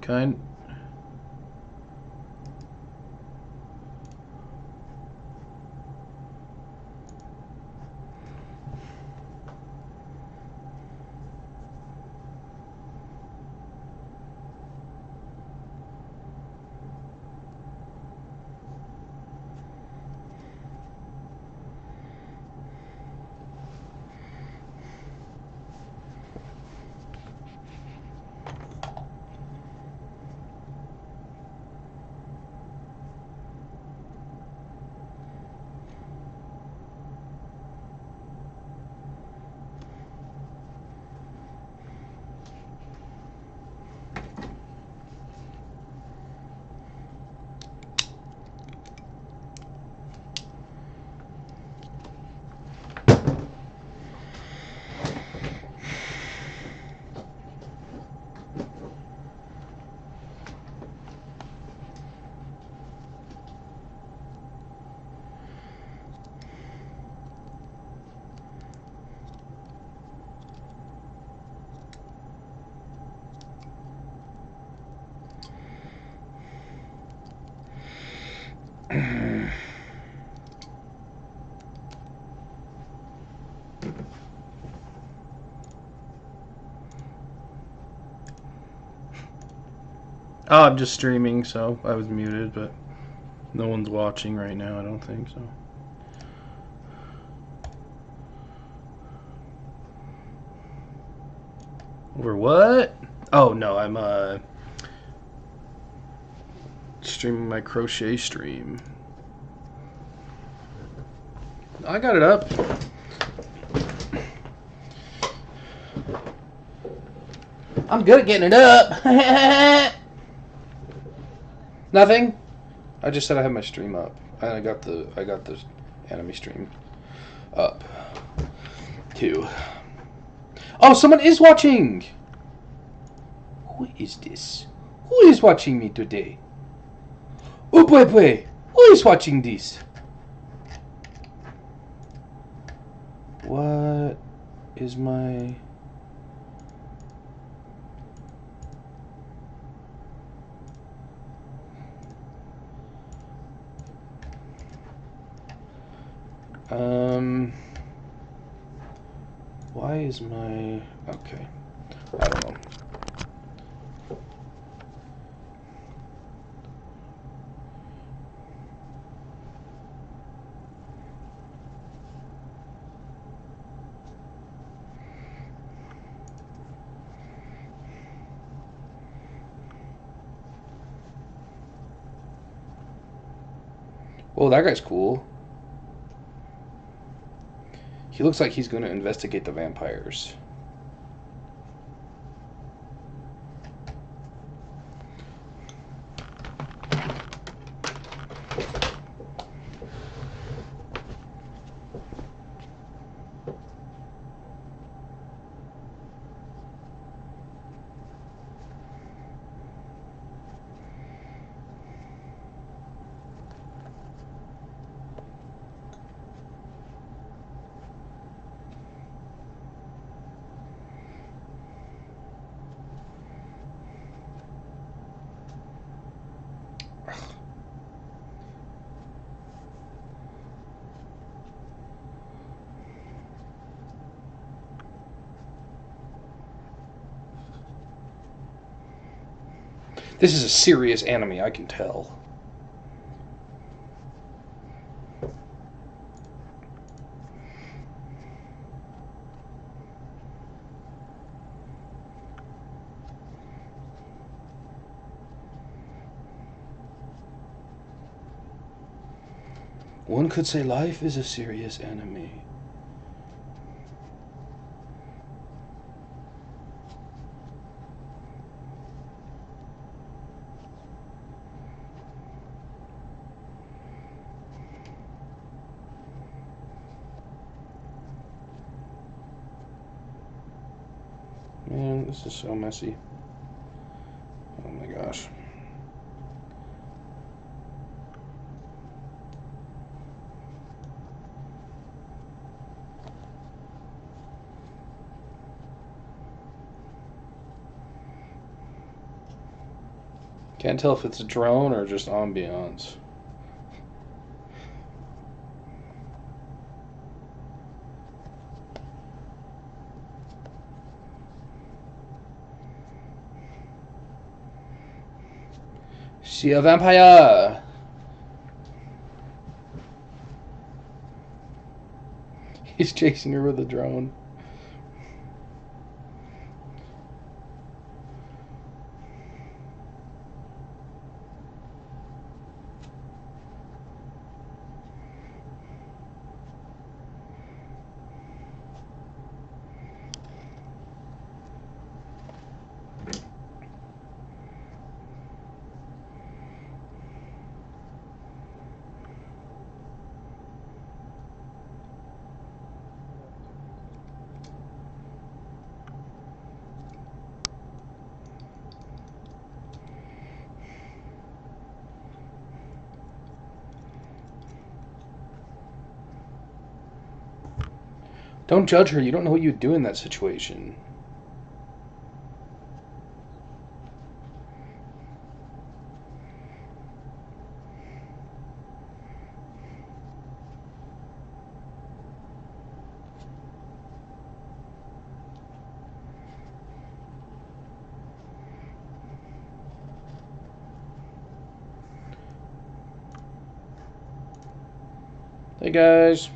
Kind. Oh, I'm just streaming, so I was muted, but no one's watching right now, I don't think so. Over what? Oh, no, I'm streaming my crochet stream. I got it up. I'm good at getting it up. Nothing. I just said I have my stream up. I got the anime stream up too. Oh, someone is watching. Who is this? Who is watching me today? Oh boy, who is watching this? What is my... Why is my... Okay. I don't know. Oh, that guy's cool. He looks like he's going to investigate the vampires. This is a serious anime, I can tell. One could say life is a serious anime. Man, this is so messy. Oh my gosh. Can't tell if it's a drone or just ambiance. See a vampire! He's chasing her with a drone. Don't judge her. You don't know what you'd do in that situation. Hey guys.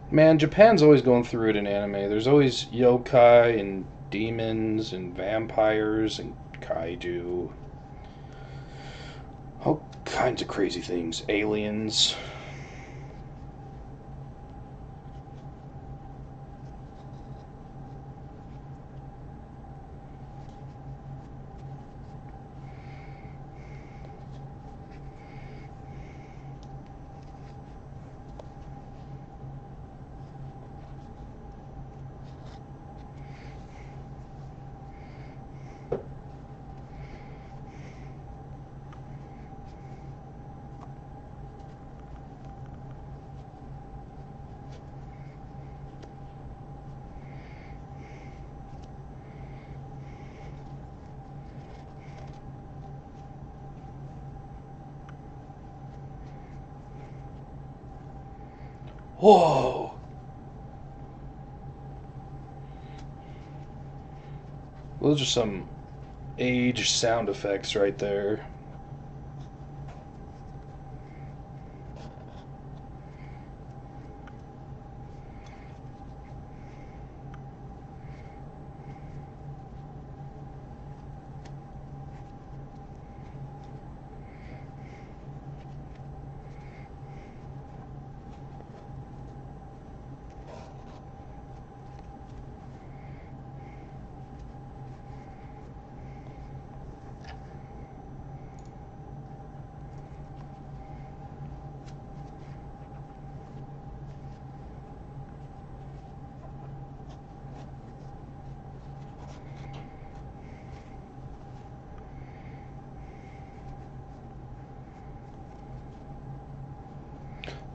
Man, Japan's always going through it in anime. There's always yokai and demons and vampires and kaiju. All kinds of crazy things. Aliens. Whoa! Those are some age sound effects right there.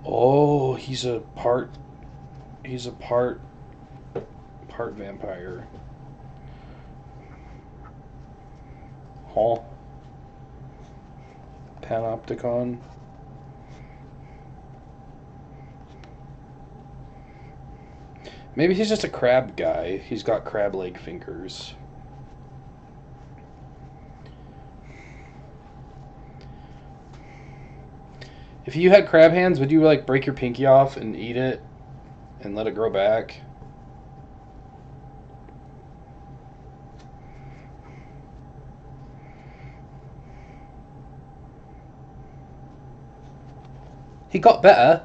Oh, he's a part vampire. Huh? Panopticon. Maybe he's just a crab guy. He's got crab leg fingers. If you had crab hands, would you like break your pinky off and eat it and let it grow back? He got better.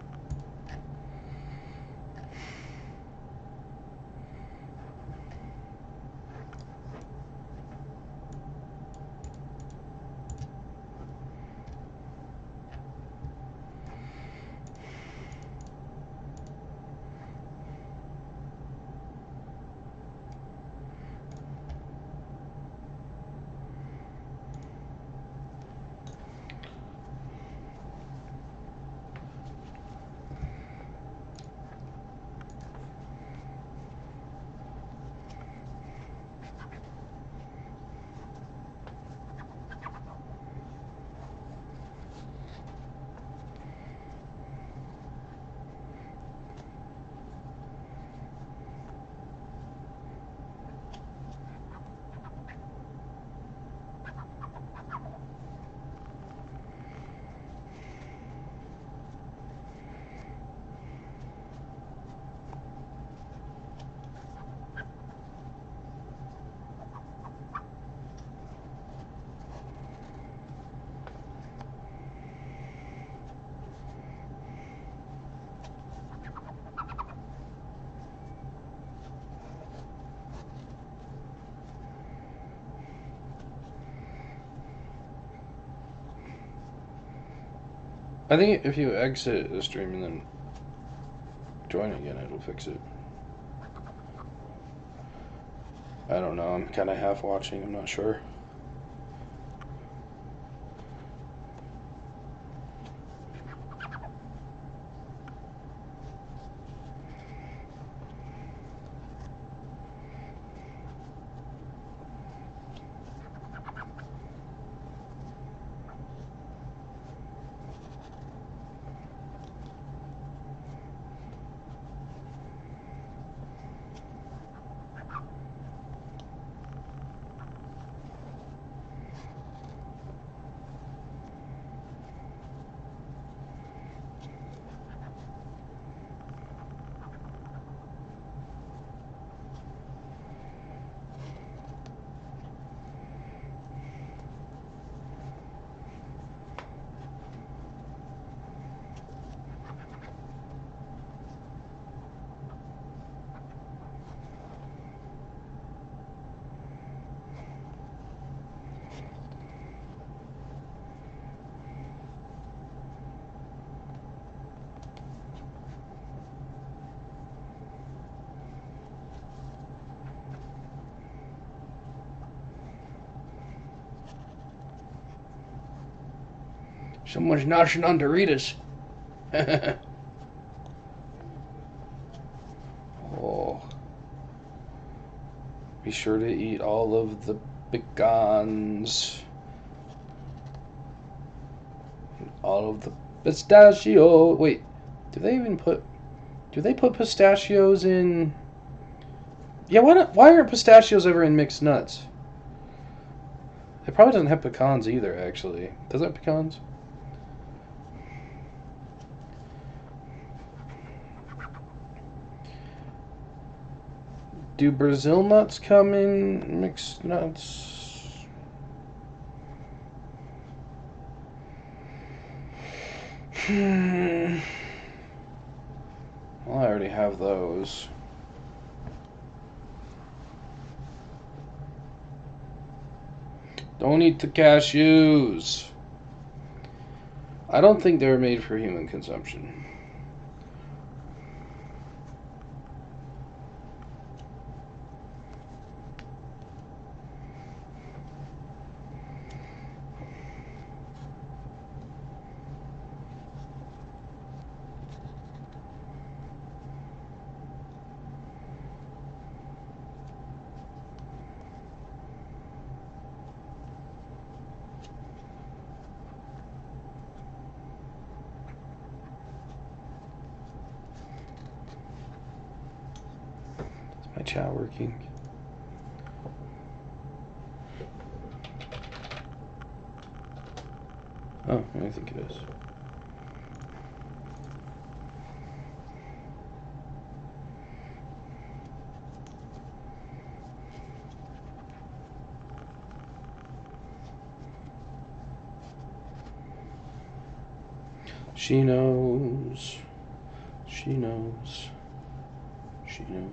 I think if you exit the stream and then join again, it'll fix it. I don't know. I'm kind of half watching. I'm not sure. Someone's noshing on Doritos. Oh. Be sure to eat all of the pecans. All of the pistachio. Wait, do they put pistachios in? Yeah, why aren't pistachios ever in mixed nuts? It probably doesn't have pecans either, actually. Does it have pecans? Do Brazil nuts come in mixed nuts? Well, I already have those. Don't eat the cashews. I don't think they're made for human consumption. My chat working? Oh, I think it is. She knows. She knows. She knows.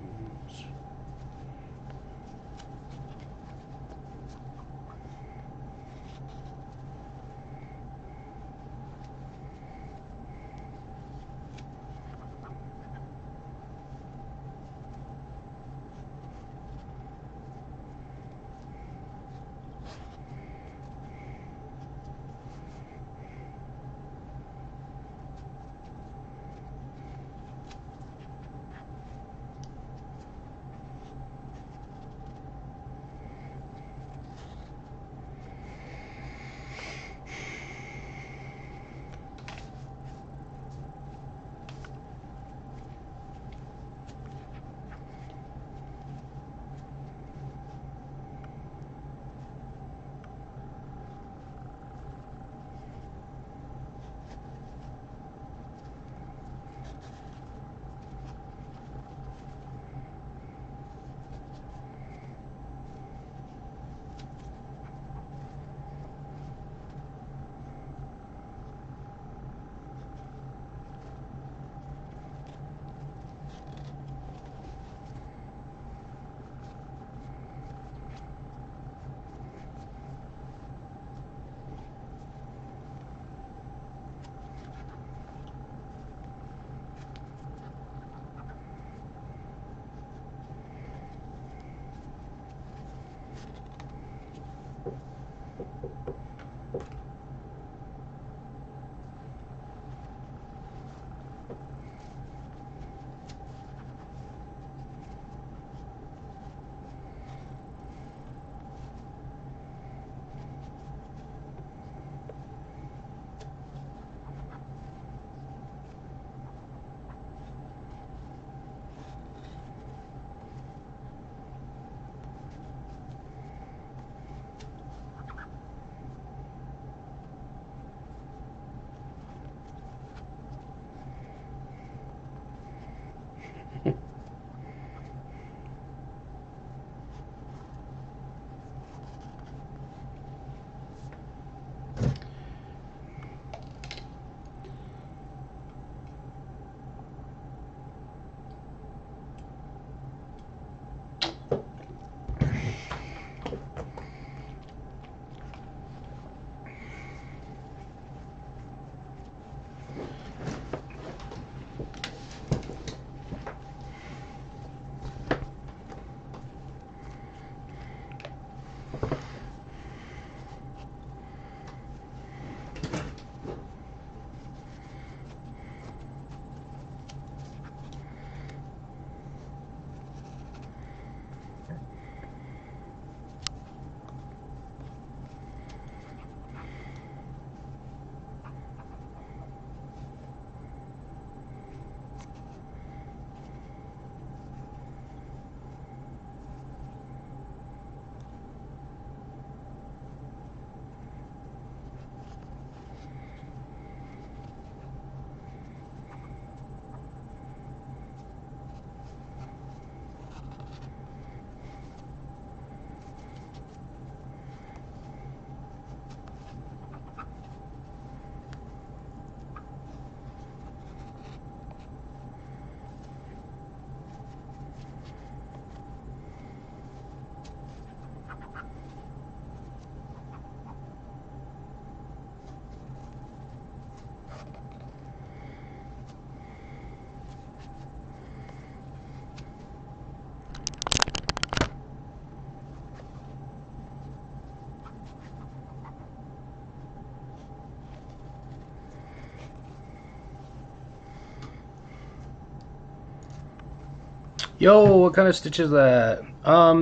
Yo, what kind of stitch is that?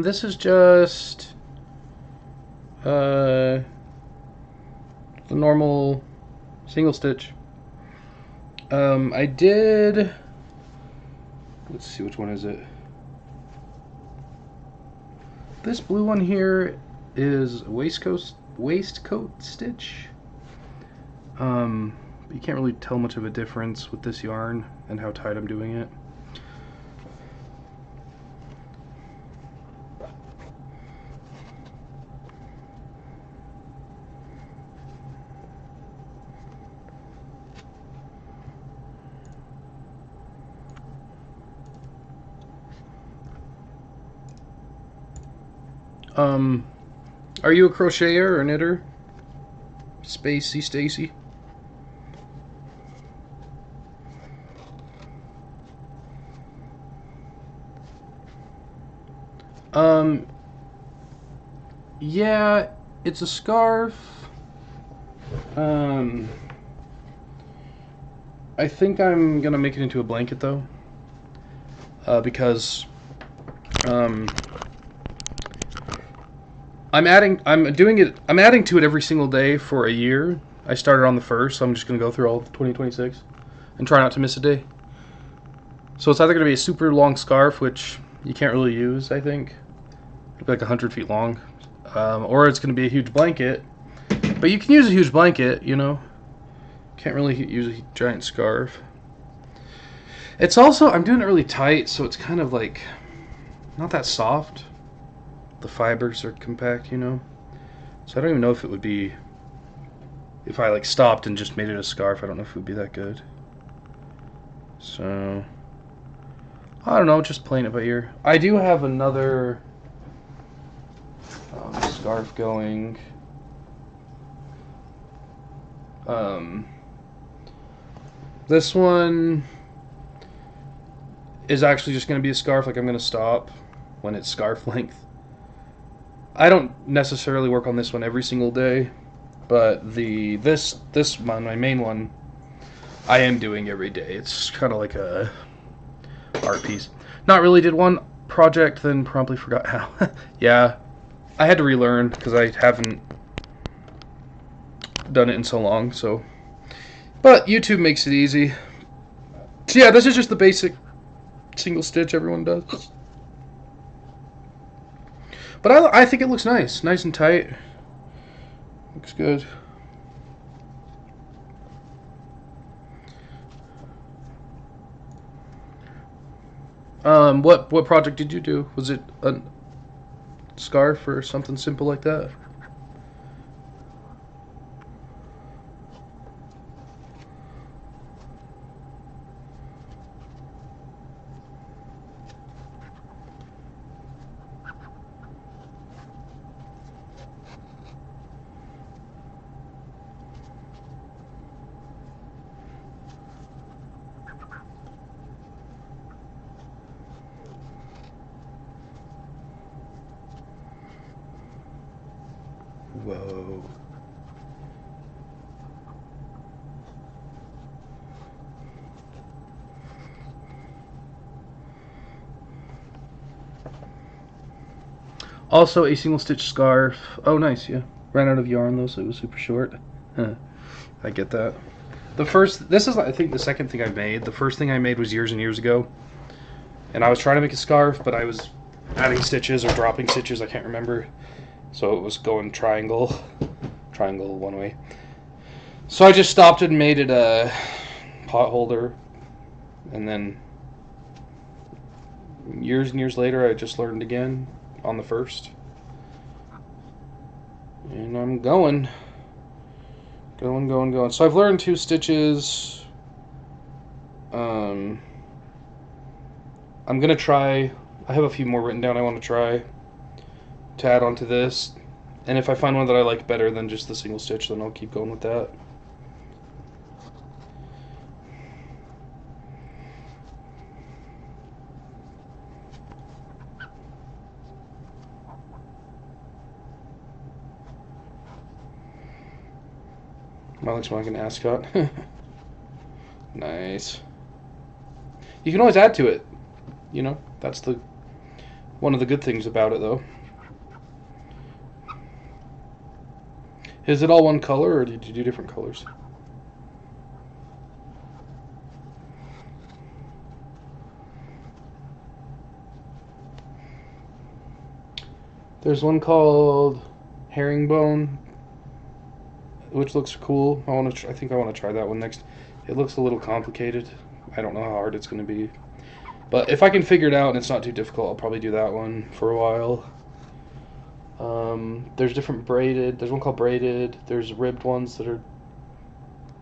This is just the normal single stitch. I did. Let's see, which one is it? This blue one here is waistcoat stitch. You can't really tell much of a difference with this yarn and how tight I'm doing it. Are you a crocheter or knitter? Spacey Stacy? Yeah, it's a scarf. I think I'm gonna make it into a blanket though, because I'm adding to it every single day for a year. I started on the 1st, so I'm just gonna go through all of 2026 and try not to miss a day. So it's either gonna be a super long scarf, which you can't really use, I think. It'll be like 100 feet long. Or it's going to be a huge blanket. But you can use a huge blanket, you know. Can't really use a giant scarf. It's also, I'm doing it really tight, so it's kind of like not that soft. The fibers are compact, you know. So I don't even know if it would be, if I like stopped and just made it a scarf, I don't know if it would be that good. So I don't know, just playing it by ear. I do have another scarf going. This one is actually just going to be a scarf. Like, I'm going to stop when it's scarf length. I don't necessarily work on this one every single day, but this one, my main one, I am doing every day. It's kind of like a art piece. Not really. Did one project, then promptly forgot how. Yeah, I had to relearn because I haven't done it in so long. So, but YouTube makes it easy. So yeah, this is just the basic single stitch everyone does. But I think it looks nice and tight. Looks good. What project did you do? Was it a scarf or something simple like that? Whoa. Also a single stitch scarf. Oh, nice, yeah. Ran out of yarn though, so it was super short. I get that. This is I think the second thing I've made. The first thing I made was years and years ago. And I was trying to make a scarf, but I was adding stitches or dropping stitches, I can't remember. So it was going triangle one way. So I just stopped and made it a pot holder, and then years and years later I just learned again on the first, and I'm going. So I've learned 2 stitches. I'm gonna try, I have a few more written down I want to try to add onto this. And if I find one that I like better than just the single stitch, then I'll keep going with that. Mine looks more like an ascot. Nice. You can always add to it, you know, That's one of the good things about it, though. Is it all one color, or did you do different colors? There's one called Herringbone, which looks cool. I think I want to try that one next. It looks a little complicated. I don't know how hard it's going to be. But if I can figure it out and it's not too difficult, I'll probably do that one for a while. There's different braided. There's one called braided. There's ribbed ones that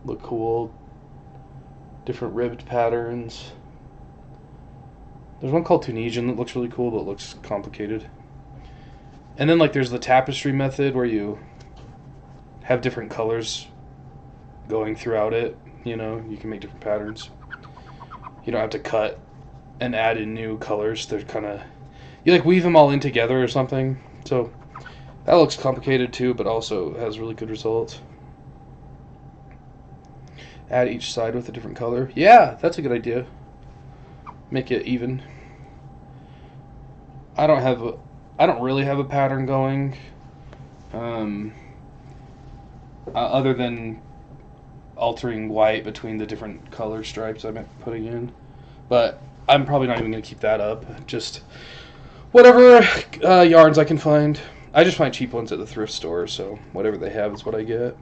look cool. Different ribbed patterns. There's one called Tunisian that looks really cool, but looks complicated. And then, like, there's the tapestry method where you have different colors going throughout it. You know, you can make different patterns. You don't have to cut and add in new colors. They're kind of, you like weave them all in together or something. So that looks complicated too, but also has really good results. Add each side with a different color. Yeah, that's a good idea. Make it even. I don't really have a pattern going, other than altering white between the different color stripes I'm putting in. But I'm probably not even going to keep that up. Just whatever yarns I can find. I just find cheap ones at the thrift store, so whatever they have is what I get.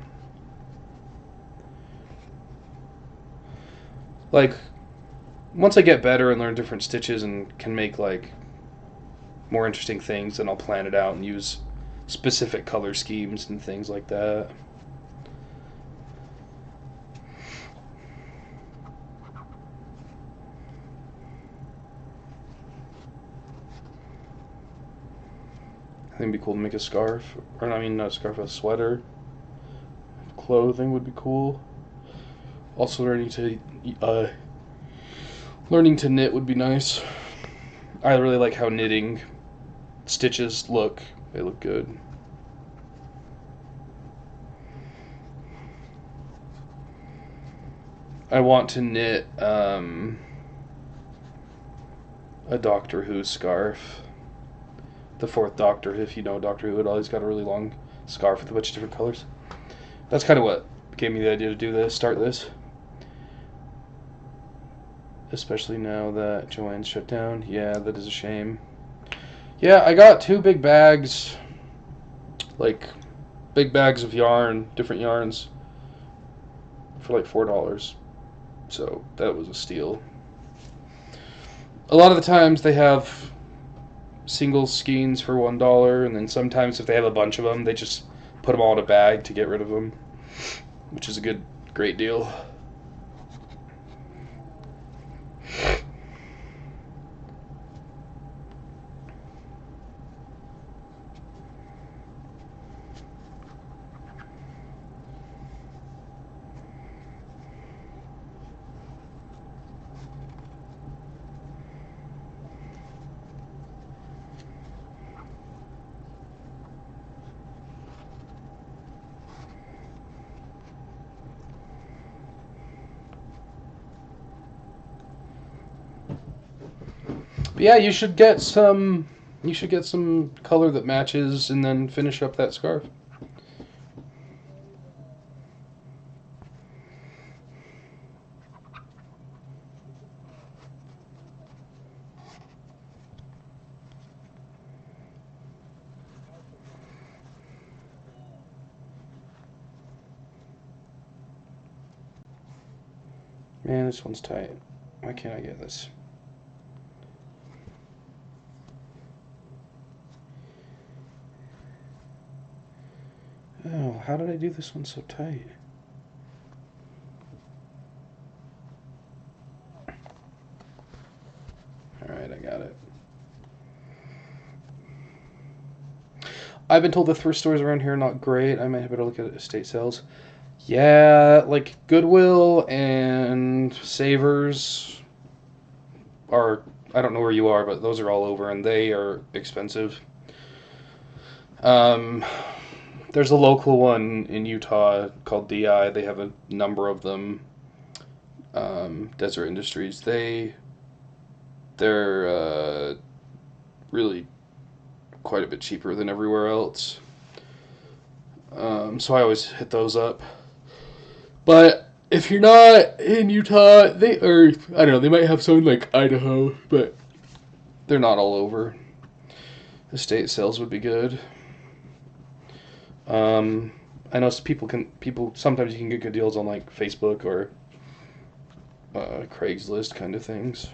Like, once I get better and learn different stitches and can make, like, more interesting things, then I'll plan it out and use specific color schemes and things like that. I think it'd be cool to make a scarf, or I mean, not a scarf, a sweater. Clothing would be cool. Also, learning to knit would be nice. I really like how knitting stitches look. They look good. I want to knit a Doctor Who scarf. The fourth Doctor, if you know Doctor Who at all, he's got a really long scarf with a bunch of different colors. That's kind of what gave me the idea to do this, start this. Especially now that Joanne's shut down. Yeah, that is a shame. Yeah, I got 2 big bags, like big bags of yarn, different yarns, for like $4. So that was a steal. A lot of the times they have single skeins for $1, and then sometimes if they have a bunch of them, they just put them all in a bag to get rid of them, which is a great deal. But yeah, you should get some color that matches and then finish up that scarf. Man, this one's tight. Why can't I get this? Oh, how did I do this one so tight? Alright, I got it. I've been told the thrift stores around here are not great. I might have better look at estate sales. Yeah, like Goodwill and Savers are, I don't know where you are, but those are all over, and they are expensive. There's a local one in Utah called DI. They have a number of them. Desert Industries. They They're really quite a bit cheaper than everywhere else. So I always hit those up. But if you're not in Utah, I don't know, they might have something like Idaho, but they're not all over. Estate sales would be good. I know people sometimes you can get good deals on like Facebook or Craigslist kind of things.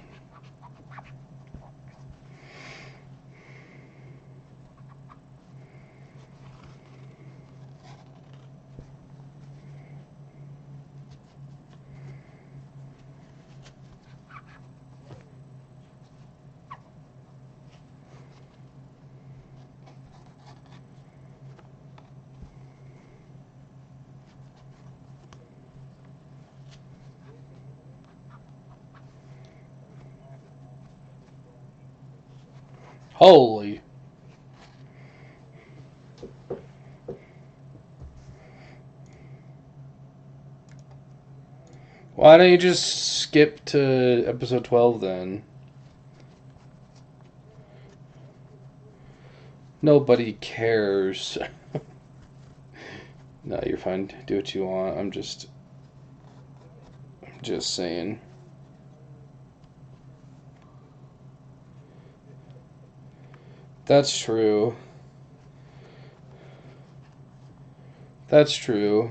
Holy. Why don't you just skip to episode 12 then? Nobody cares. No, you're fine. Do what you want. I'm just saying. That's true. That's true.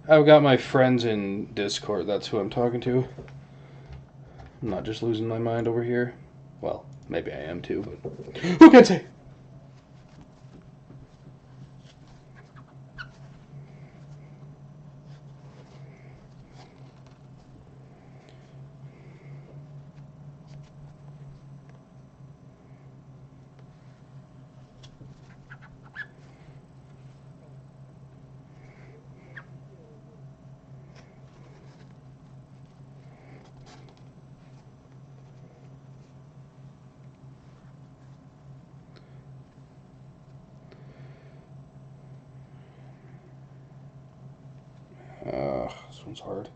I've got my friends in Discord. That's who I'm talking to. I'm not just losing my mind over here. Well, maybe I am too, but who can say? This one's hard.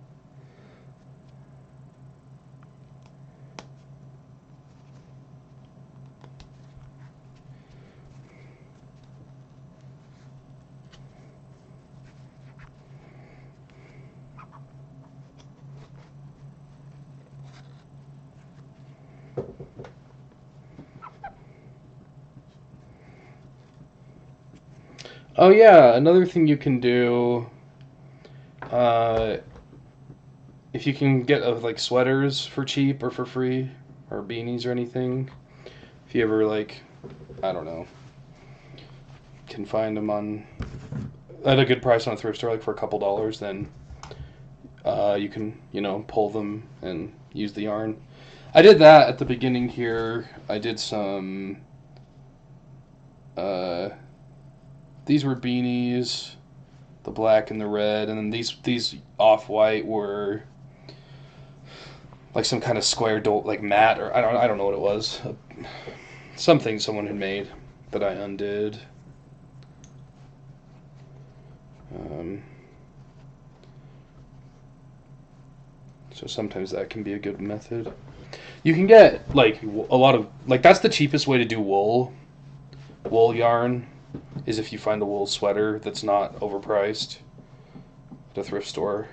Oh yeah, another thing you can do, if you can get like sweaters for cheap or for free, or beanies or anything, if you ever like, I don't know, can find them at a good price on a thrift store, like for a couple dollars, then you can, pull them and use the yarn. I did that at the beginning here. I did some, these were beanies, the black and the red, and then these off-white were like some kind of square like mat, or I don't know what it was. Something someone had made that I undid. So sometimes that can be a good method. You can get like a lot of that's the cheapest way to do wool yarn, is if you find a wool sweater that's not overpriced at a thrift store.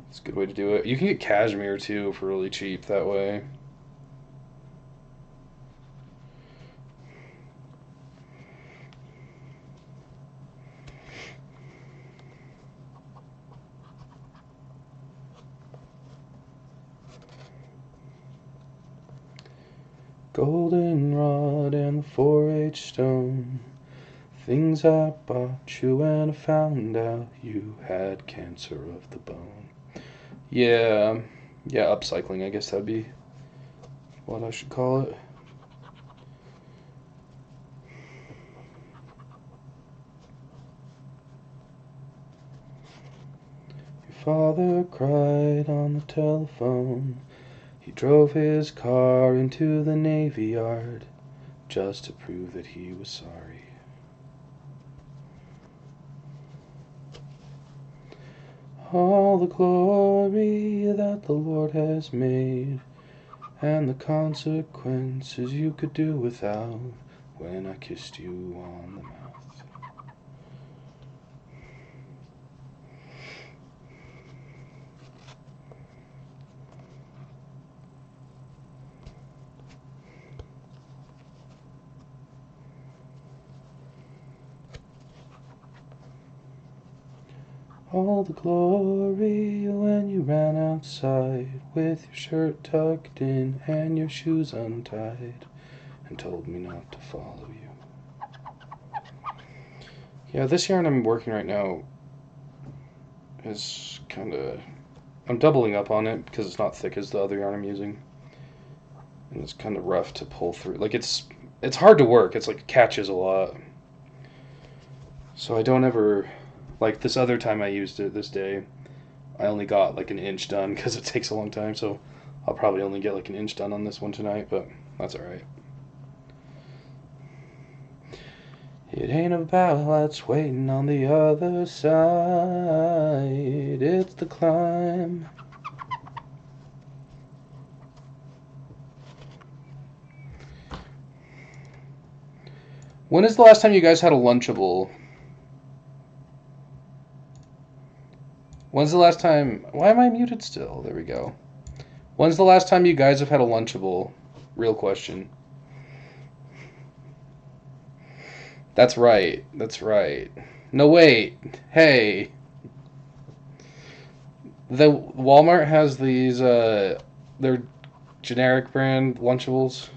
It's a good way to do it. You can get cashmere too for really cheap that way. Goldenrod and the 4-H stone, things I bought you when I found out you had cancer of the bone. Yeah, upcycling, I guess that'd be what I should call it. Your father cried on the telephone. He drove his car into the Navy Yard just to prove that he was sorry. All the glory that the Lord has made, and the consequences you could do without when I kissed you on the mouth. All the glory when you ran outside with your shirt tucked in and your shoes untied and told me not to follow you. Yeah, this yarn I'm working right now is kind of... I'm doubling up on it because it's not thick as the other yarn I'm using. And it's kind of rough to pull through. Like, it's hard to work. It's like it catches a lot. So I don't ever... Like this other time I used it this day, I only got like an inch done because it takes a long time, so I'll probably only get like an inch done on this one tonight, but that's alright. It ain't about what's waiting on the other side, it's the climb. When is the last time you guys had a Lunchable? When's the last time... Why am I muted still? There we go. When's the last time you guys have had a Lunchable? Real question. That's right. That's right. No, wait. Hey. The Walmart has these, they're generic brand Lunchables.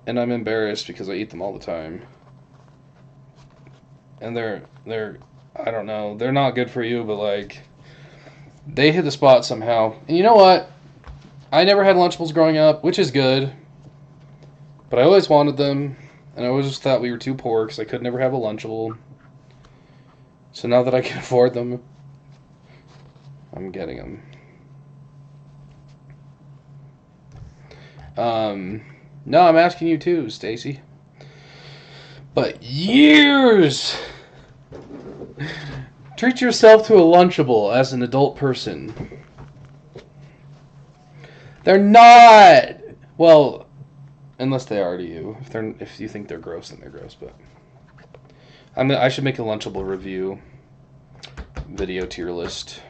And I'm embarrassed because I eat them all the time. And they're I don't know, they're not good for you, but like, they hit the spot somehow. And you know what? I never had Lunchables growing up, which is good. But I always wanted them, and I always just thought we were too poor because I could never have a Lunchable. So now that I can afford them, I'm getting them. No, I'm asking you too, Stacy. But years! Treat yourself to a Lunchable as an adult person. They're not! Well, unless they are to you. If you think they're gross, then they're gross, but... I should make a Lunchable review video tier list.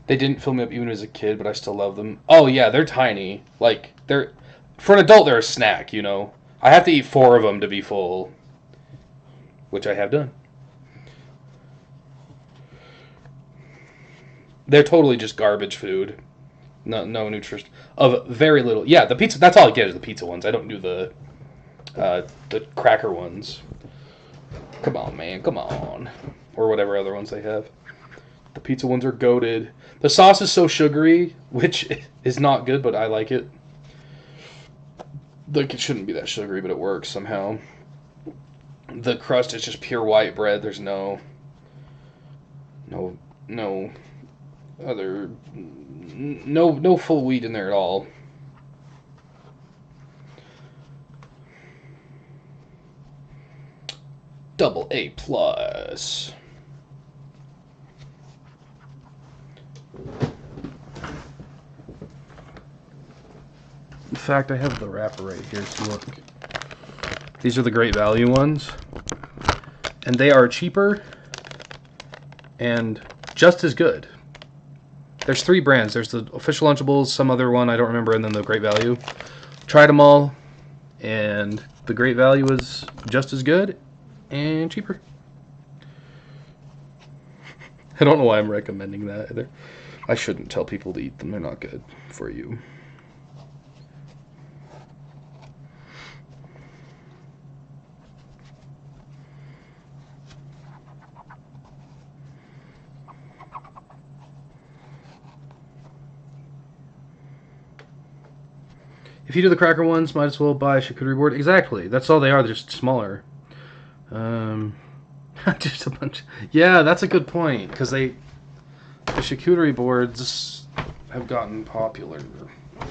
They didn't fill me up even as a kid, but I still love them. Oh yeah, they're tiny. Like, for an adult, they're a snack, you know? I have to eat 4 of them to be full, which I have done. They're totally just garbage food. No nutrition. Of very little. Yeah, the pizza, that's all I get is the pizza ones. I don't do the cracker ones. Come on, man, come on. Or whatever other ones they have. The pizza ones are goated. The sauce is so sugary, which is not good, but I like it. Like, it shouldn't be that sugary, but it works somehow. The crust is just pure white bread. There's no full wheat in there at all. Double A+. In fact, I have the wrapper right here, so look. These are the Great Value ones. And they are cheaper and just as good. There's 3 brands. There's the Official Lunchables, some other one I don't remember, and then the Great Value. Tried them all, and the Great Value is just as good and cheaper. I don't know why I'm recommending that either. I shouldn't tell people to eat them. They're not good for you. If you do the cracker ones, might as well buy a charcuterie board. Exactly. That's all they are. They're just smaller. Just a bunch. Yeah, that's a good point. Because the charcuterie boards have gotten popular.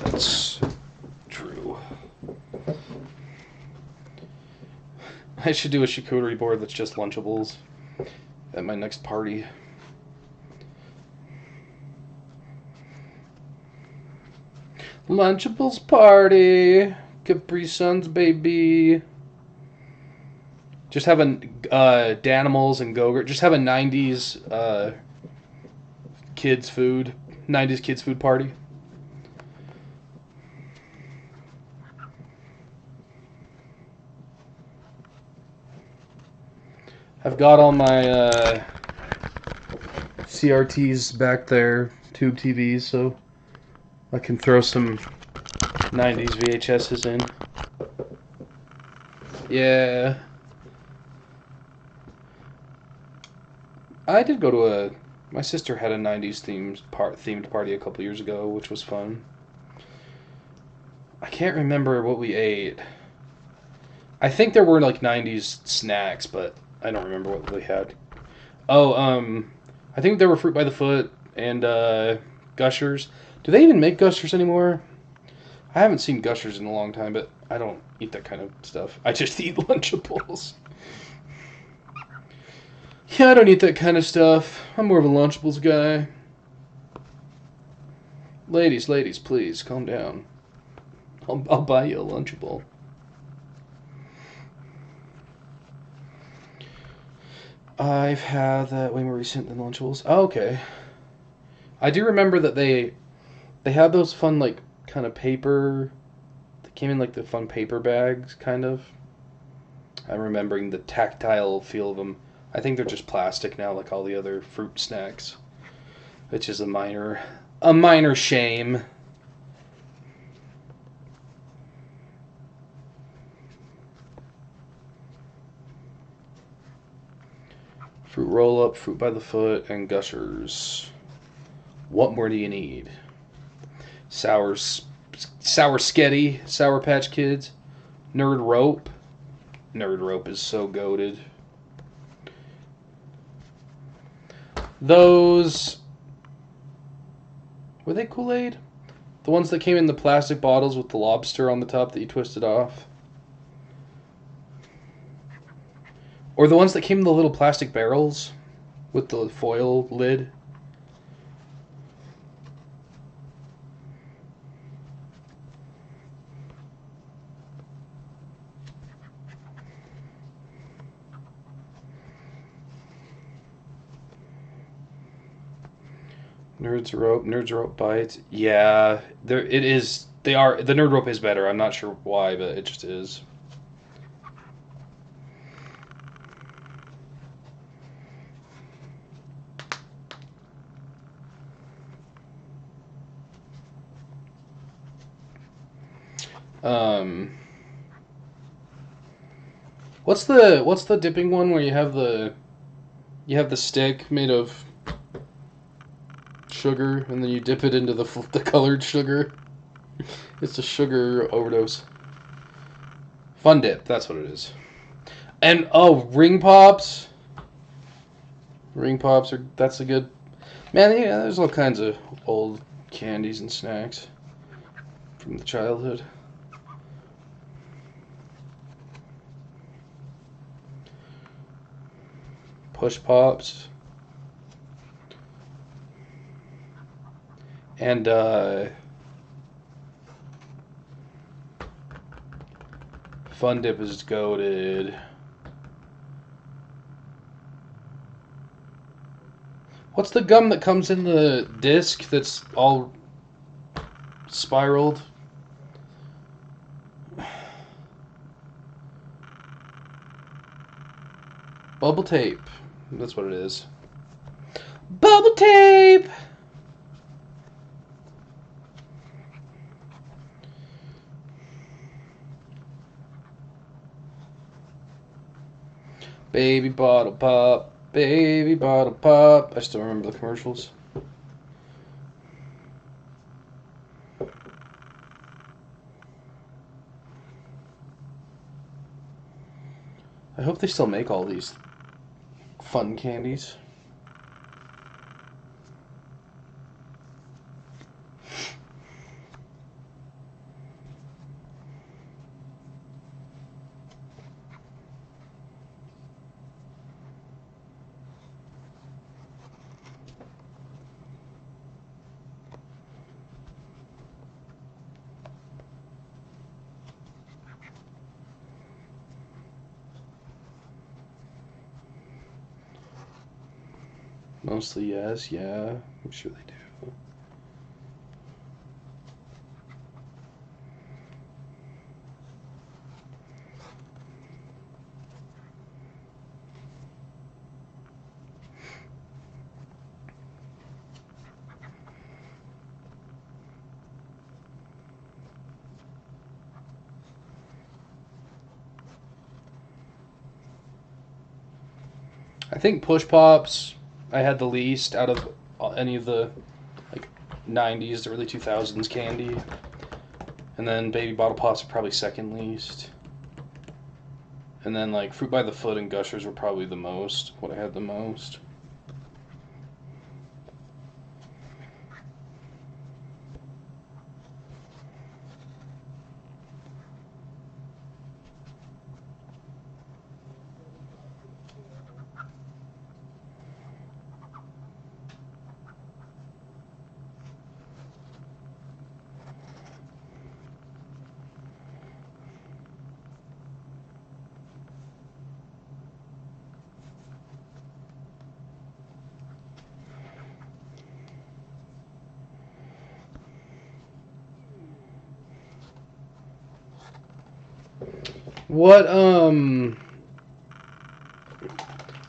That's true. I should do a charcuterie board that's just Lunchables at my next party. Lunchables party, Capri Suns, baby. Just have a Danimals and Go-Gurt. Just have a '90s kids food, '90s kids food party. I've got all my CRTs back there, tube TVs, so I can throw some '90s VHSs in. Yeah. I did go to my sister had a '90s themed party a couple years ago, which was fun. I can't remember what we ate. I think there were like '90s snacks, but I don't remember what we had. Oh, I think there were Fruit by the Foot and Gushers. Do they even make Gushers anymore? I haven't seen Gushers in a long time, but I don't eat that kind of stuff. I just eat Lunchables. Yeah, I don't eat that kind of stuff. I'm more of a Lunchables guy. Ladies, please, calm down. I'll buy you a Lunchable. I've had that way more recent than Lunchables. Oh, okay. I do remember that they had those fun, like, kind of paper... They came in, like, the fun paper bags, kind of. I'm remembering the tactile feel of them. I think they're just plastic now, like all the other fruit snacks, which is a minor shame. Fruit roll-up, Fruit by the Foot, and Gushers. What more do you need? Sour Sketty, Sour Patch Kids, Nerd Rope. Nerd Rope is so goated. Those... Were they Kool-Aid? The ones that came in the plastic bottles with the lobster on the top that you twisted off? Or the ones that came in the little plastic barrels with the foil lid? Nerds Rope bites. Yeah, there it is. The Nerd Rope is better. I'm not sure why, but it just is. What's the dipping one where you have the stick made of sugar and then you dip it into the colored sugar? It's a sugar overdose. Fun Dip, that's what it is. And oh, Ring Pops. That's a good... Man, yeah, there's all kinds of old candies and snacks from the childhood. Push Pops. And Fun Dip is goated. What's the gum that comes in the disc that's all spiraled? Bubble tape. That's what it is. Bubble tape! Baby bottle pop. Baby bottle pop. I still remember the commercials. I hope they still make all these fun candies. Mostly yes, yeah. I'm sure they do. I think Push Pops I had the least out of any of the like 90s, the early 2000s candy. And then Baby Bottle Pops are probably second least. And then like Fruit by the Foot and Gushers were probably the most, what I had the most. What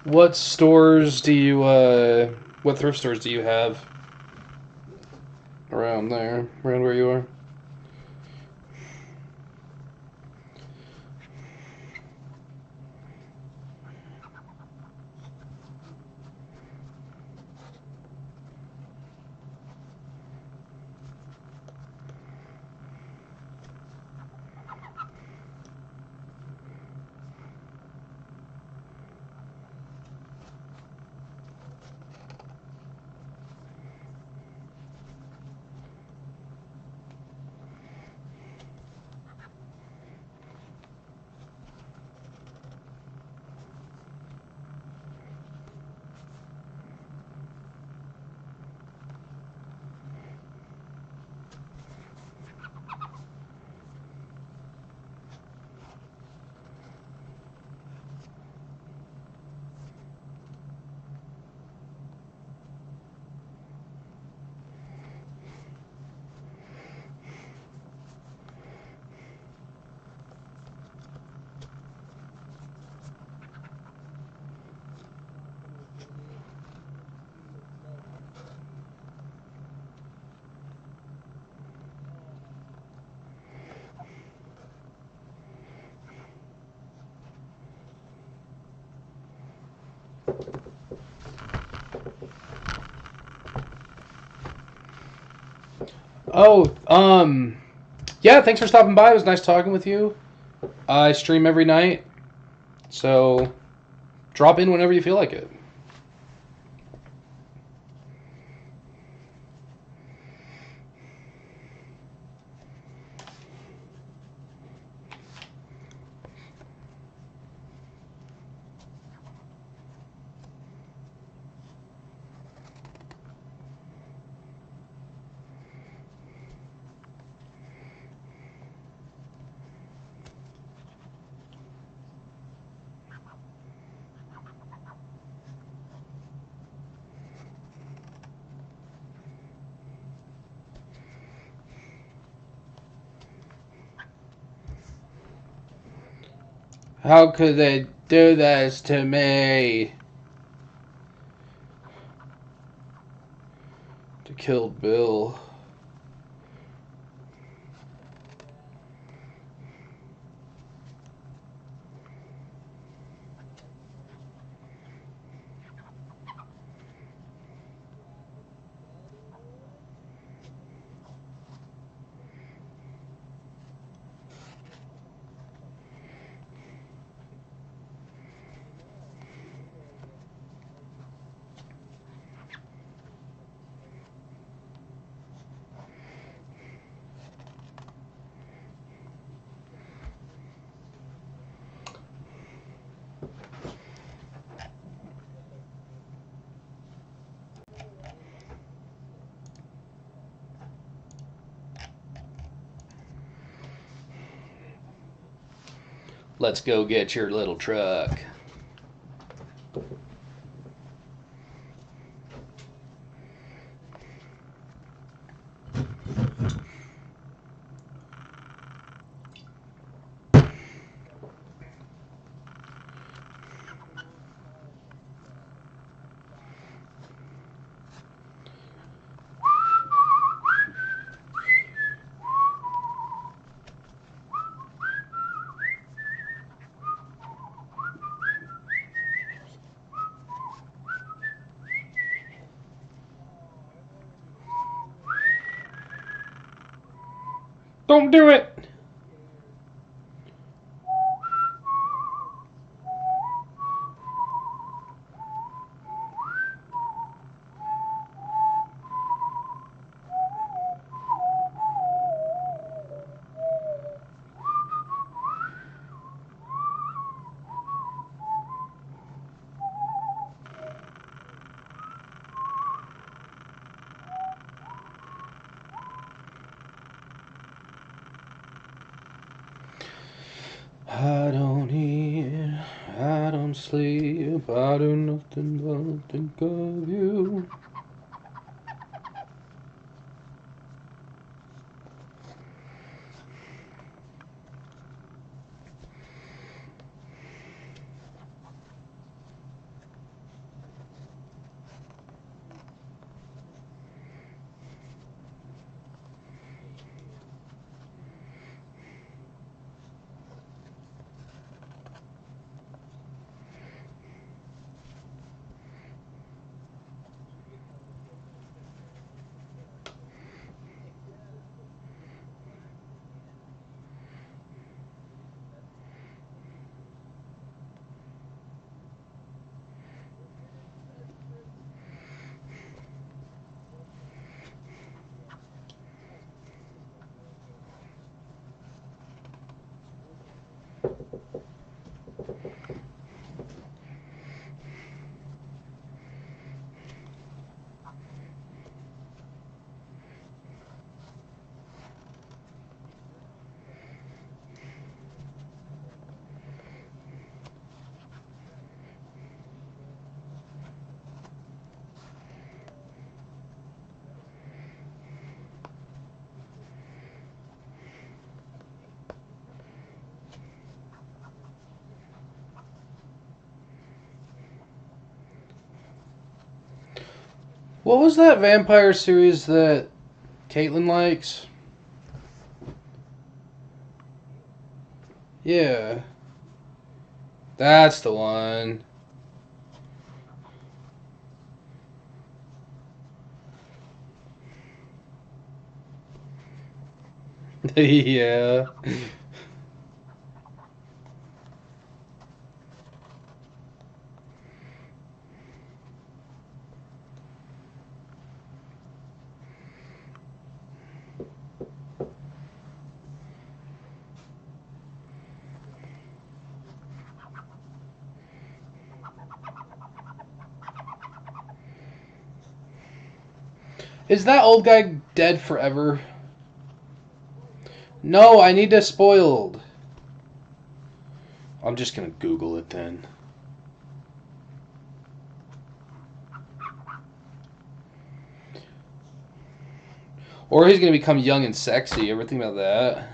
what stores do you what thrift stores do you have around there, around where you are? Oh, yeah, thanks for stopping by. It was nice talking with you. I stream every night, so drop in whenever you feel like it. How could they do this to me? To kill Bill. Let's go get your little truck. Don't do it! I don't eat, I don't sleep, I do nothing but think of you. What was that vampire series that Caitlin likes? Yeah. That's the one. Yeah. Is that old guy dead forever? No, I need a spoiled. I'm just gonna Google it then. Or he's gonna become young and sexy. Ever think about that?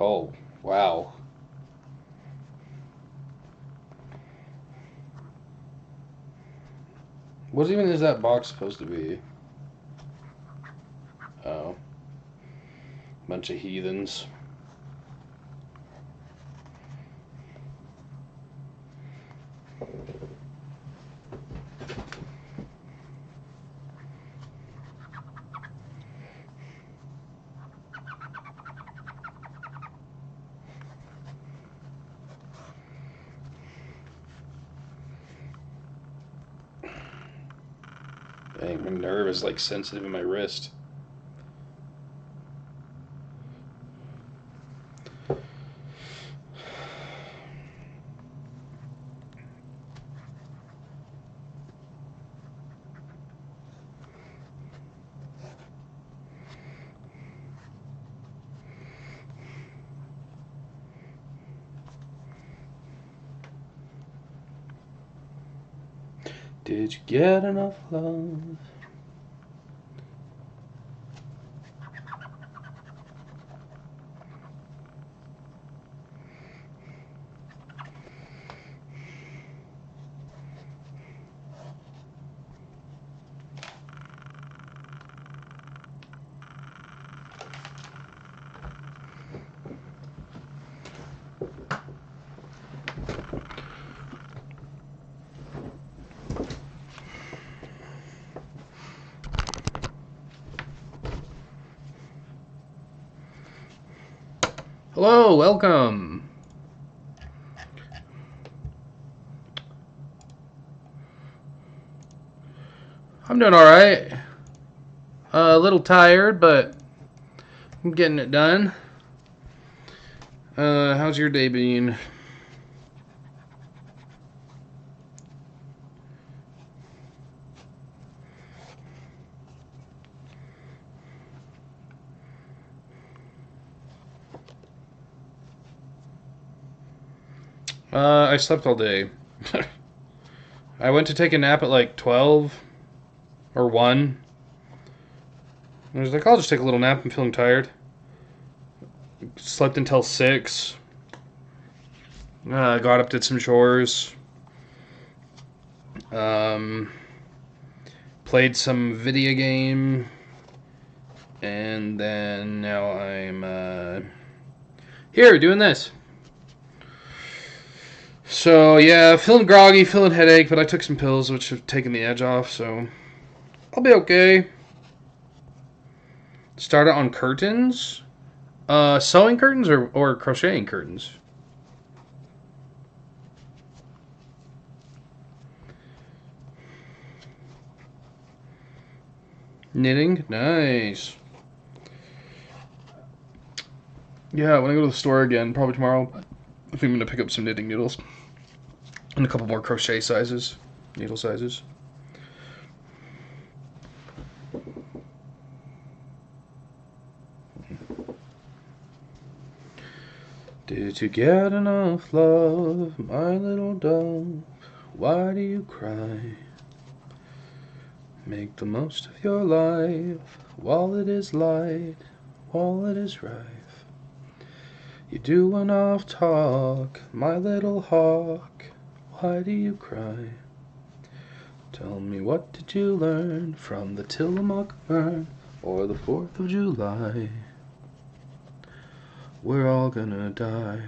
Oh, wow. What even is that box supposed to be? Oh. Bunch of heathens. Dang, my nerve is like sensitive in my wrist. Did you get enough love? Hello, welcome. I'm doing alright. A little tired, but I'm getting it done. How's your day been? I slept all day. I went to take a nap at like 12 or 1. I was like, I'll just take a little nap. I'm feeling tired. Slept until 6. Got up, did some chores. Played some video game. And then now I'm here doing this. So yeah, feeling groggy, feeling headache, but I took some pills which have taken the edge off, so I'll be okay. Started on curtains. Sewing curtains or crocheting curtains? Knitting? Nice. Yeah, when I go to the store again, probably tomorrow, I think I'm going to pick up some knitting needles. And a couple more crochet sizes. Needle sizes. Did you get enough love, my little dove? Why do you cry? Make the most of your life, while it is light, while it is rife. You do enough talk, my little hawk. Why do you cry? Tell me, what did you learn from the Tillamook burn or the 4th of July? We're all gonna die.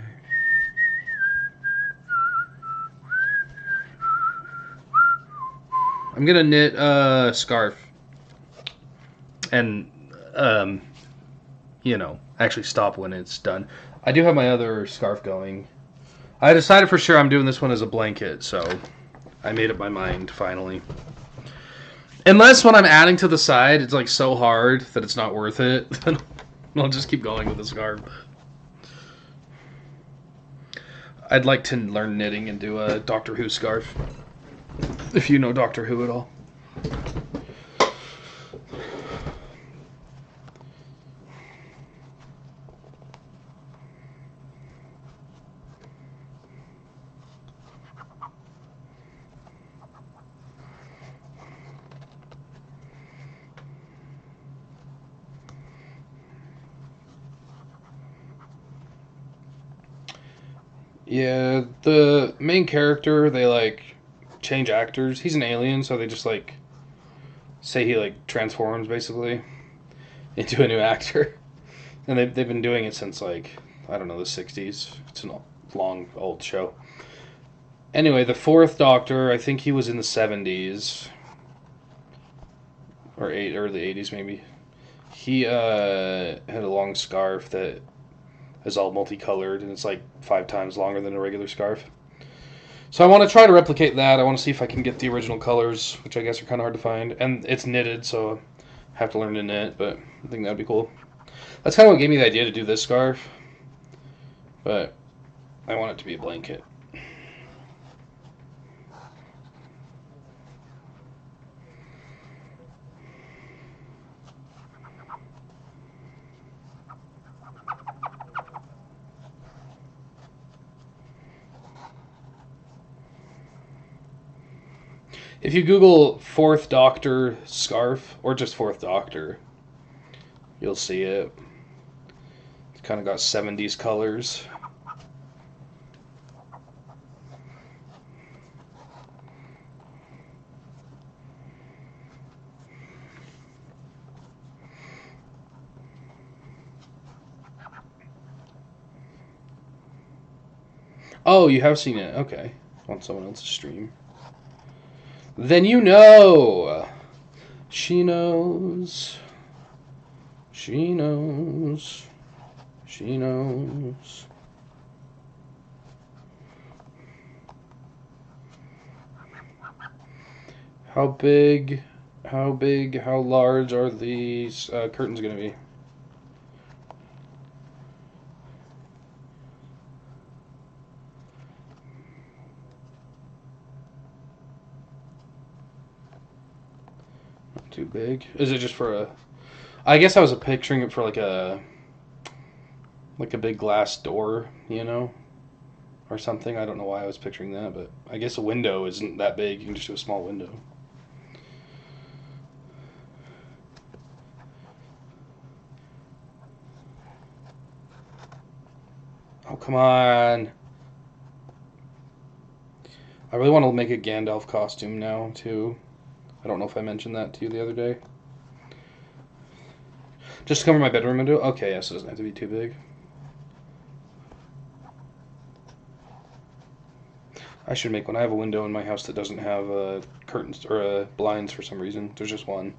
I'm gonna knit a scarf and actually stop when it's done. I do have my other scarf going. I decided for sure I'm doing this one as a blanket, so I made up my mind finally. Unless when I'm adding to the side, it's like so hard that it's not worth it, then I'll just keep going with the scarf. I'd like to learn knitting and do a Doctor Who scarf, if you know Doctor Who at all. Yeah, the main character, they like change actors. He's an alien, so they just like say he like transforms basically into a new actor. And they've been doing it since like, I don't know, the 60s. It's a long old show. Anyway, the 4th Doctor, I think he was in the 70s or early 80s maybe. He had a long scarf that is all multicolored, and it's like 5 times longer than a regular scarf. So I want to try to replicate that. I want to see if I can get the original colors, which I guess are kind of hard to find. And it's knitted, so I have to learn to knit, but I think that'd be cool. That's kind of what gave me the idea to do this scarf. But I want it to be a blanket. If you Google 4th Doctor scarf, or just 4th Doctor, you'll see it. It's kind of got 70s colors. Oh, you have seen it. Okay. On someone else's stream. Then you know. She knows. She knows. She knows. How big, how large are these curtains going to be? Not too big. Is it just for a... I guess I was picturing it for like a big glass door, you know? Or something. I don't know why I was picturing that, but I guess a window isn't that big. You can just do a small window. Oh, come on. I really want to make a Gandalf costume now, too. I don't know if I mentioned that to you the other day. Just to cover my bedroom window? Okay, yes, it doesn't have to be too big. I should make one. I have a window in my house that doesn't have curtains or blinds for some reason. There's just one.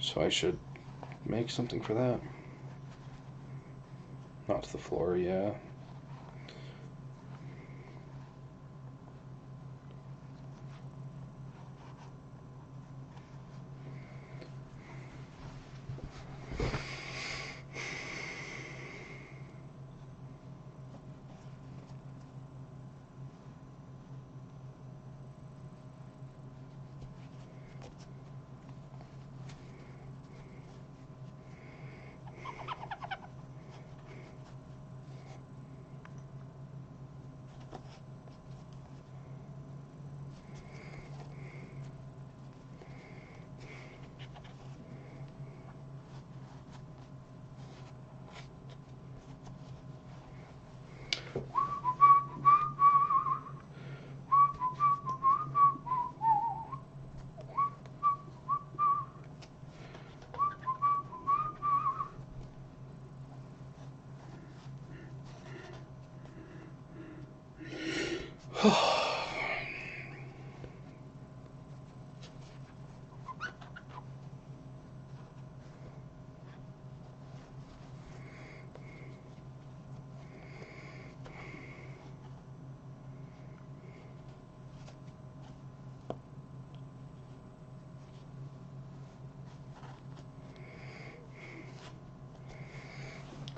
So I should make something for that. Not to the floor, yeah.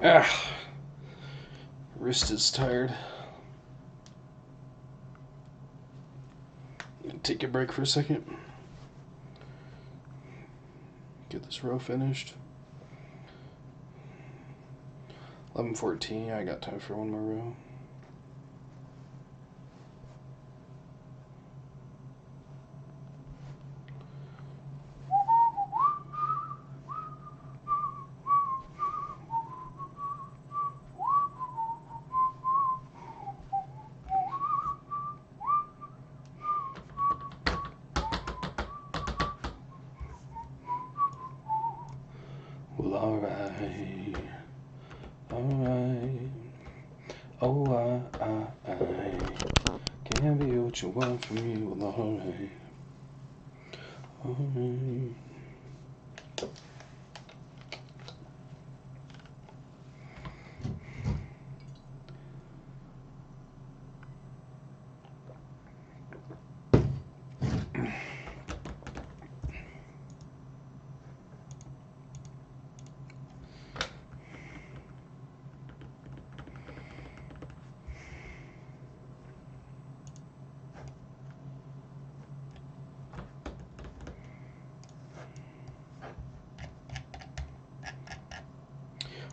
Ah, wrist is tired. Take a break for a second. Get this row finished. 11:14. I got time for one more row. Well, alright. Alright. Oh, I can't be what you want from me. Well, alright. Alright.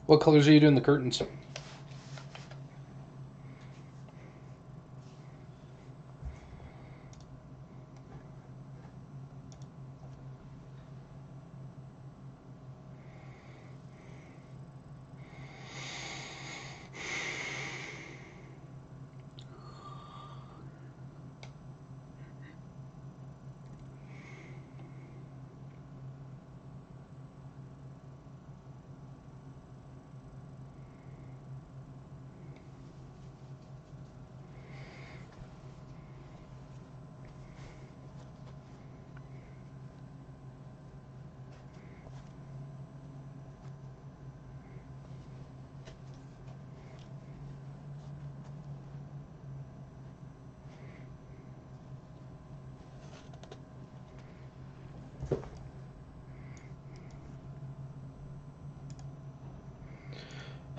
What colors are you doing the curtains?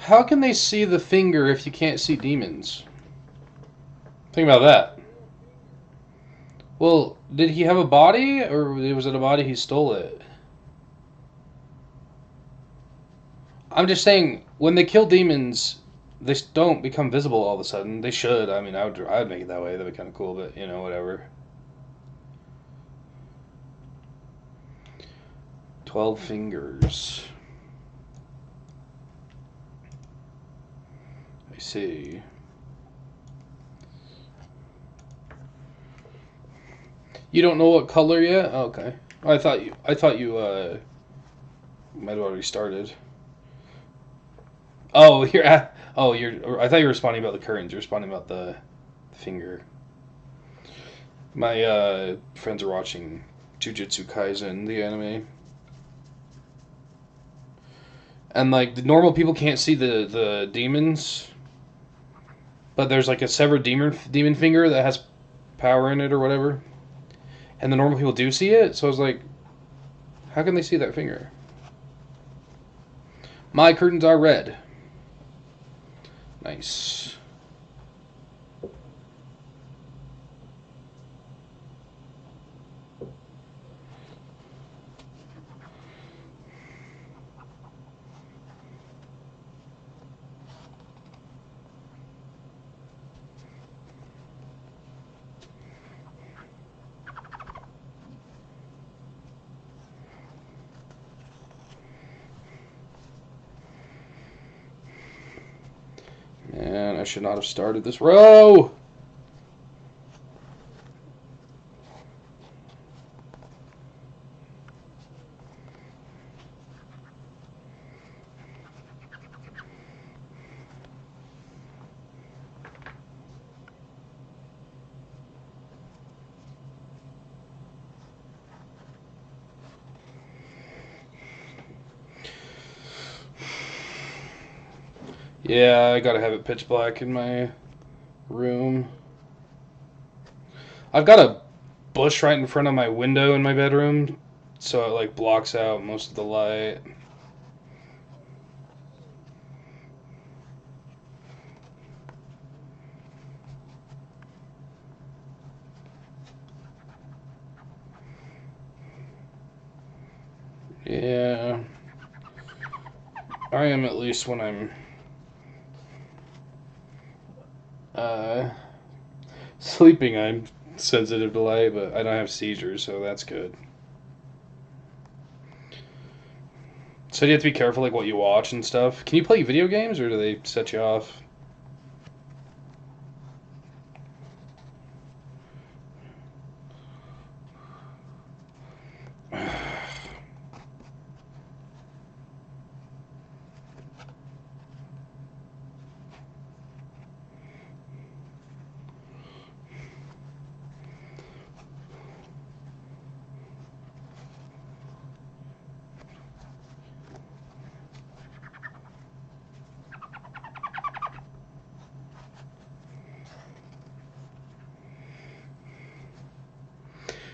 How can they see the finger if you can't see demons? Think about that. Well, did he have a body, or was it a body he stole it? I'm just saying, when they kill demons, they don't become visible all of a sudden. They should. I mean, I would make it that way. That'd be kind of cool, but, you know, whatever. 12 fingers. I see. You don't know what color yet? Oh, okay. I thought you might have already started. Oh, you're at, oh, you're I thought you were responding about the curtains. You're responding about the finger. My friends are watching Jujutsu Kaisen, the anime. And like the normal people can't see the demons, but there's like a severed demon finger that has power in it or whatever. And the normal people do see it, so I was like, how can they see that finger? My curtains are red. Nice. Man, I should not have started this row. Yeah, I gotta have it pitch black in my room. I've got a bush right in front of my window in my bedroom, so it like blocks out most of the light. Yeah, I am at least when I'm sleeping. I'm sensitive to light, but I don't have seizures, so that's good. So you have to be careful, like what you watch and stuff. Can you play video games, or do they set you off?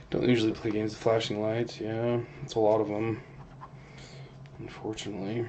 Don't usually play games with flashing lights. Yeah, it's a lot of them, unfortunately.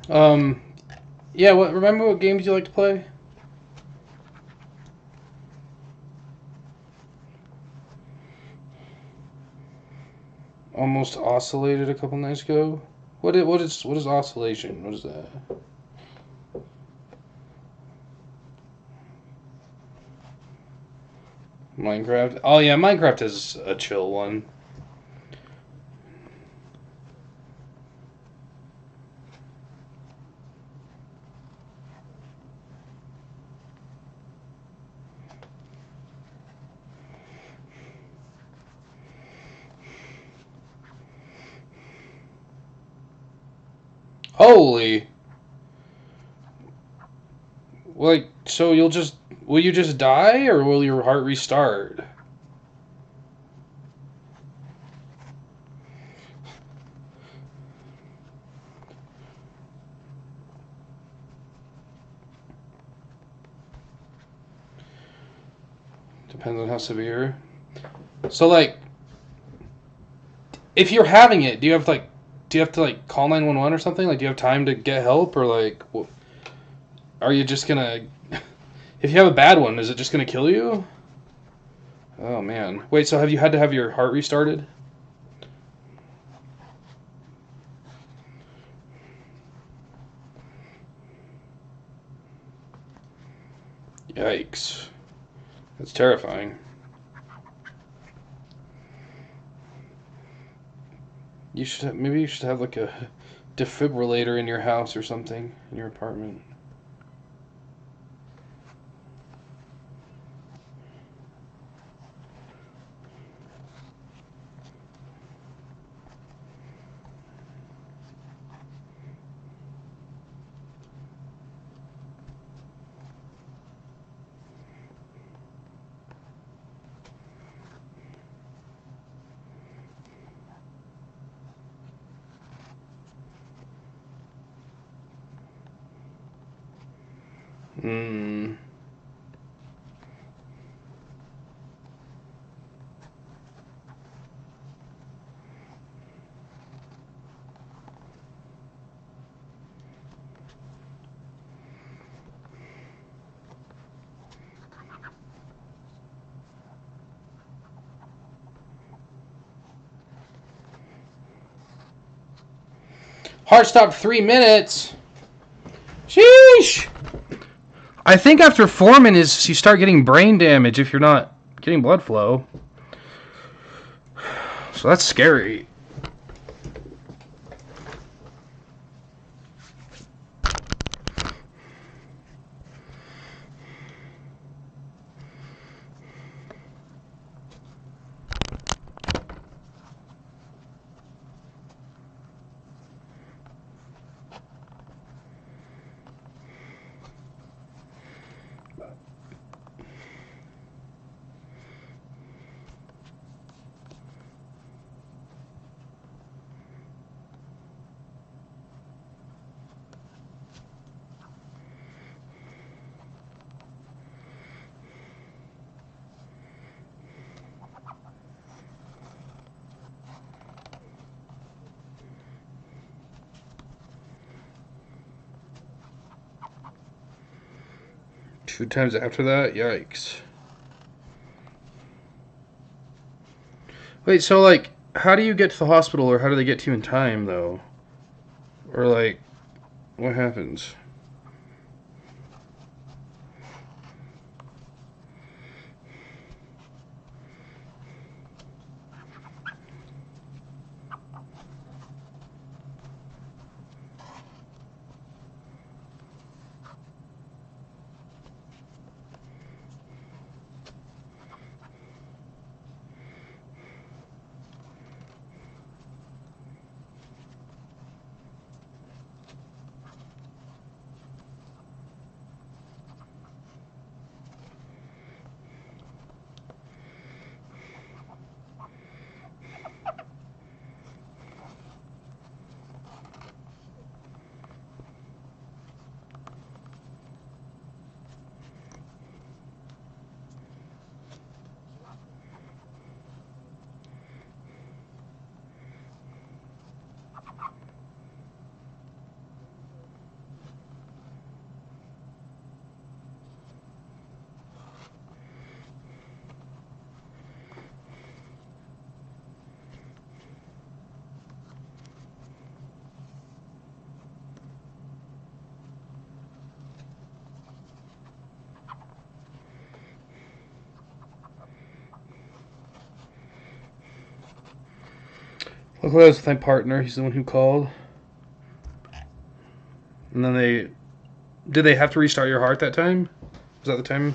Um, yeah. What? Remember what games you like to play? Almost oscillated a couple nights ago. What is oscillation? What is that? Minecraft. Oh yeah, Minecraft is a chill one. Holy. Like, so will you just die, or will your heart restart? Depends on how severe. So, like, if you're having it, do you have to like call 911 or something? Like, do you have time to get help, or like, are you just gonna? If you have a bad one, is it just gonna kill you? Oh man. Wait, so have you had to have your heart restarted? Yikes. That's terrifying. Maybe you should have like a defibrillator in your house or something in your apartment. Hmm. Heart stopped 3 minutes. Sheesh. I think after 4 minutes, you start getting brain damage if you're not getting blood flow. So that's scary. Two times after that? Yikes. Wait, so like, how do you get to the hospital, or how do they get to you in time, though? Or like, what happens? Luckily, I was with my partner. He's the one who called. And then did they have to restart your heart that time? Was that the time?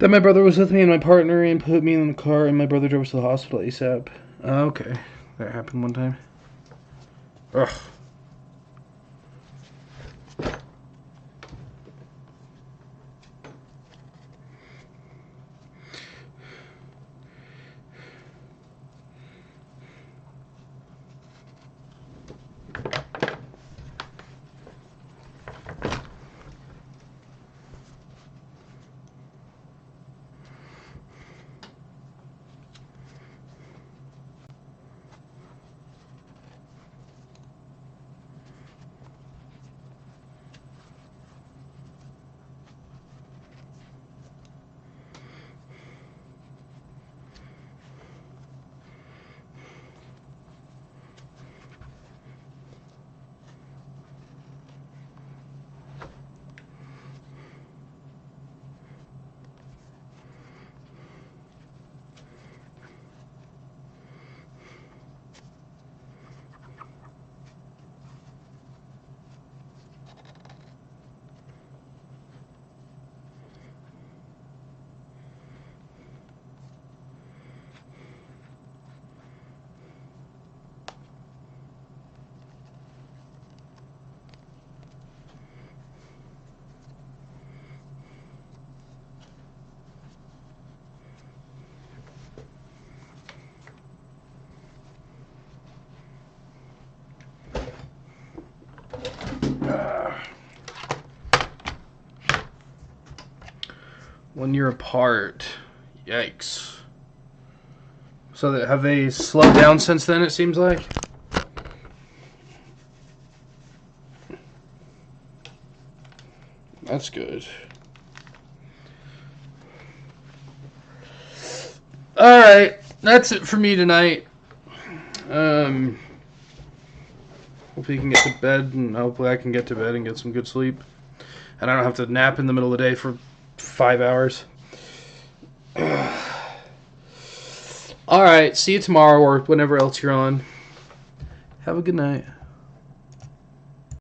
Then my brother was with me and my partner and put me in the car, and my brother drove us to the hospital ASAP. Oh, okay. That happened one time. Ugh. One year apart. Yikes. So have they slowed down since then, it seems like? That's good. Alright, that's it for me tonight. Hopefully you can get to bed, and hopefully I can get to bed and get some good sleep. And I don't have to nap in the middle of the day for 5 hours. Alright, see you tomorrow or whenever else you're on. Have a good night.